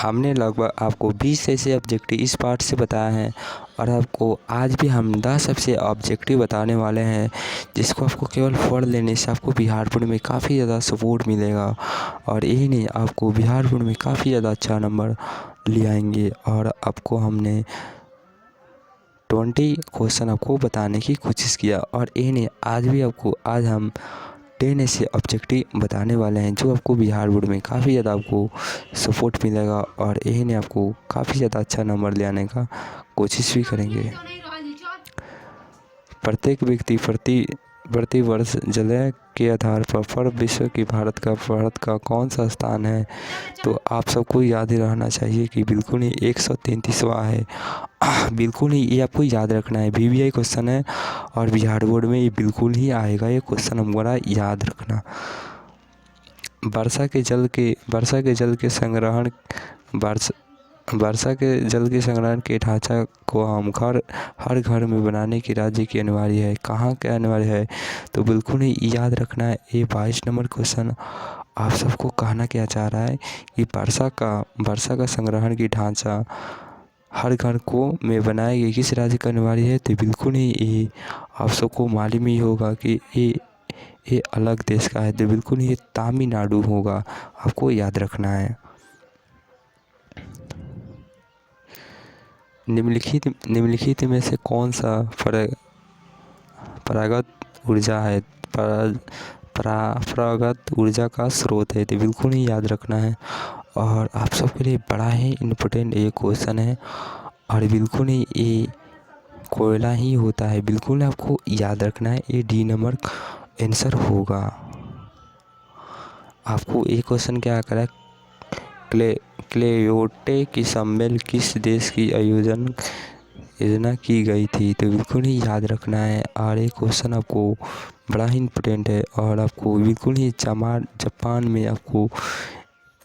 हमने लगभग आपको 20 ऐसे ऑब्जेक्टिव इस पार्ट से बताए हैं और आपको आज भी हम 10 ऐसे ऑब्जेक्टिव बताने वाले हैं जिसको आपको केवल पढ़ लेने से आपको बिहार बोर्ड में काफ़ी ज़्यादा सपोर्ट मिलेगा। और यही नहीं, आपको बिहार बोर्ड में काफ़ी ज़्यादा अच्छा नंबर ले आएंगे। और आपको हमने 20 क्वेश्चन आपको बताने की कोशिश किया और यही नहीं, आज हम 10 ऐसे ऑब्जेक्टिव बताने वाले हैं जो आपको बिहार बोर्ड में काफ़ी ज़्यादा आपको सपोर्ट मिलेगा और यही नहीं, आपको काफ़ी ज़्यादा अच्छा नंबर ले आने का कोशिश भी करेंगे। प्रत्येक व्यक्ति प्रति वर्ष जलय के आधार पर विश्व की भारत का कौन सा स्थान है, तो आप सबको याद ही रहना चाहिए कि बिल्कुल ही 133वां है। बिल्कुल ही ये आपको याद रखना है, VVI क्वेश्चन है और बिहार बोर्ड में ये बिल्कुल ही आएगा, ये क्वेश्चन हमारा याद रखना। वर्षा के जल के संग्रहण के ढांचा को हम हर घर में बनाने की राज्य की अनिवार्य है। कहाँ क्या अनिवार्य है, तो बिल्कुल ही याद रखना है। ये 22 नंबर क्वेश्चन आप सबको कहना क्या चाह रहा है कि वर्षा का संग्रहण की ढांचा हर घर को में बनाया गया किस राज्य का अनिवार्य है, तो बिल्कुल ही ये आप सबको मालूम ही होगा कि ये अलग देश का है, तो बिल्कुल ही तमिलनाडु होगा, आपको याद रखना है। निम्नलिखित में से कौन सा परागत ऊर्जा है, परागत ऊर्जा का स्रोत है, तो बिल्कुल ही याद रखना है। और आप सबके लिए बड़ा ही इम्पोर्टेंट ये क्वेश्चन है और बिल्कुल ही ये कोयला ही होता है, बिल्कुल आपको याद रखना है। ये D नंबर आंसर होगा। आपको ये क्वेश्चन क्या करा, क्योटो की सम्मेलन किस देश की योजना की गई थी, तो बिल्कुल ही याद रखना है। और ये क्वेश्चन आपको बड़ा ही इम्पोर्टेंट है और आपको बिल्कुल ही जापान में आपको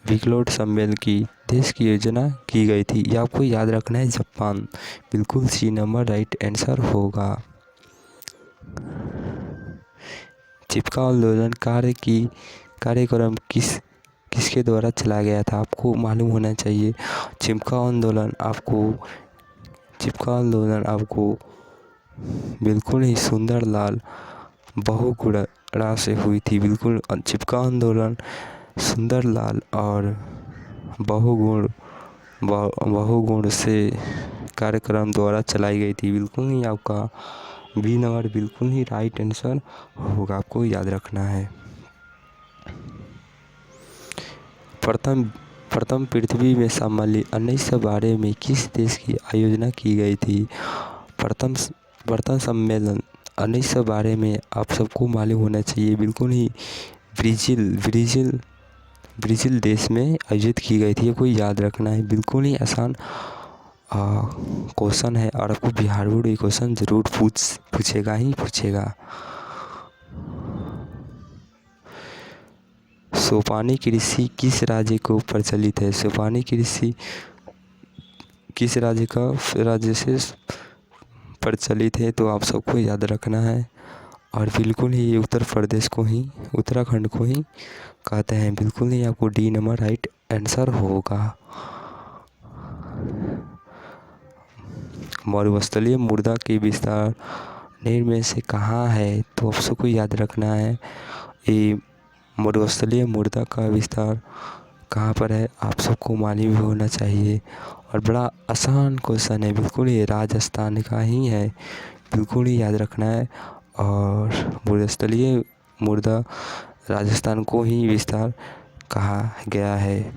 क्योटो सम्मेलन की देश की योजना की गई थी, ये आपको याद रखना है, जापान। बिल्कुल C नंबर राइट आंसर होगा। चिपका आंदोलन कार्यक्रम किसके द्वारा चलाया गया था, आपको मालूम होना चाहिए। चिपका आंदोलन आपको बिल्कुल ही सुंदरलाल बहुगुणा से हुई थी। बिल्कुल चिपका आंदोलन सुंदरलाल और बहुगुण से कार्यक्रम द्वारा चलाई गई थी। बिल्कुल ही आपका B नंबर बिल्कुल ही राइट आंसर होगा, आपको याद रखना है। प्रथम पृथ्वी में सम्मिलित 1912 में किस देश की आयोजना की गई थी। प्रथम सम्मेलन 1912 में आप सबको मालूम होना चाहिए, बिल्कुल ही ब्राज़ील देश में आयोजित की गई थी, कोई याद रखना है। बिल्कुल ही आसान क्वेश्चन है और आपको बिहार बोर्ड ये क्वेश्चन जरूर पूछेगा। सोपानी कृषि किस राज्य को प्रचलित है, सोपानी कृषि किस राज्य से प्रचलित है, तो आप सबको याद रखना है। और बिल्कुल ही ये उत्तराखंड को ही कहते हैं। बिल्कुल ही आपको D नंबर राइट आंसर होगा। मरुस्थलीय मृदा के विस्तार निम्न में से कहाँ है, तो आप सबको याद रखना है। ये मरुस्थलीय मृदा का विस्तार कहाँ पर है, आप सबको मालूम होना चाहिए और बड़ा आसान क्वेश्चन है। बिल्कुल ये राजस्थान का ही है, बिल्कुल ही याद रखना है। और मरुस्थलीय मृदा राजस्थान को ही विस्तार कहा गया है।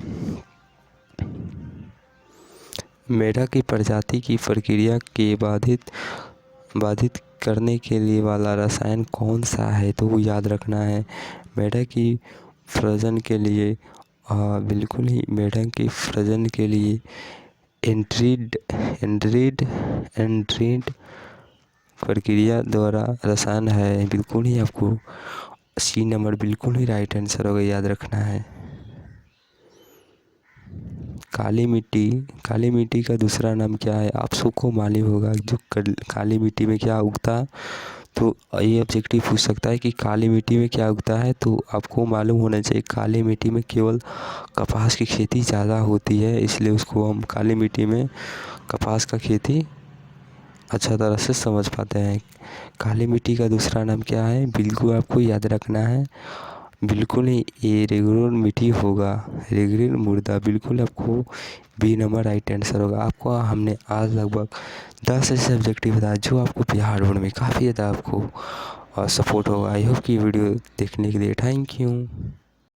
मेढक की प्रजाति की प्रक्रिया के बाधित करने के लिए वाला रसायन कौन सा है, तो वो याद रखना है। मेढक की प्रजनन के लिए बिल्कुल ही मेढक की प्रजनन के लिए एंड्रीड प्रक्रिया द्वारा रसायन है, बिल्कुल ही आपको C नंबर बिल्कुल ही राइट आंसर होगा, याद रखना है। काली मिट्टी का दूसरा नाम क्या है, आप सबको मालूम होगा। जो काली मिट्टी में क्या उगता है, तो ये ऑब्जेक्टिव पूछ सकता है कि काली मिट्टी में क्या उगता है, तो आपको मालूम होना चाहिए काली मिट्टी में केवल कपास की खेती ज़्यादा होती है, इसलिए उसको हम काली मिट्टी में कपास का खेती अच्छा तरह से समझ पाते हैं। काली मिट्टी का दूसरा नाम क्या है, बिल्कुल आपको याद रखना है, बिल्कुल ही ये रेगुलर मिट्टी होगा, रेगुलर मुर्दा, बिल्कुल आपको बी नंबर राइट आंसर होगा। आपको हमने आज लगभग 10 ऐसे सब्जेक्टिव बताया जो आपको बिहार बोर्ड में काफ़ी ज़्यादा आपको सपोर्ट होगा। आई होप कि वीडियो देखने के लिए थैंक यू।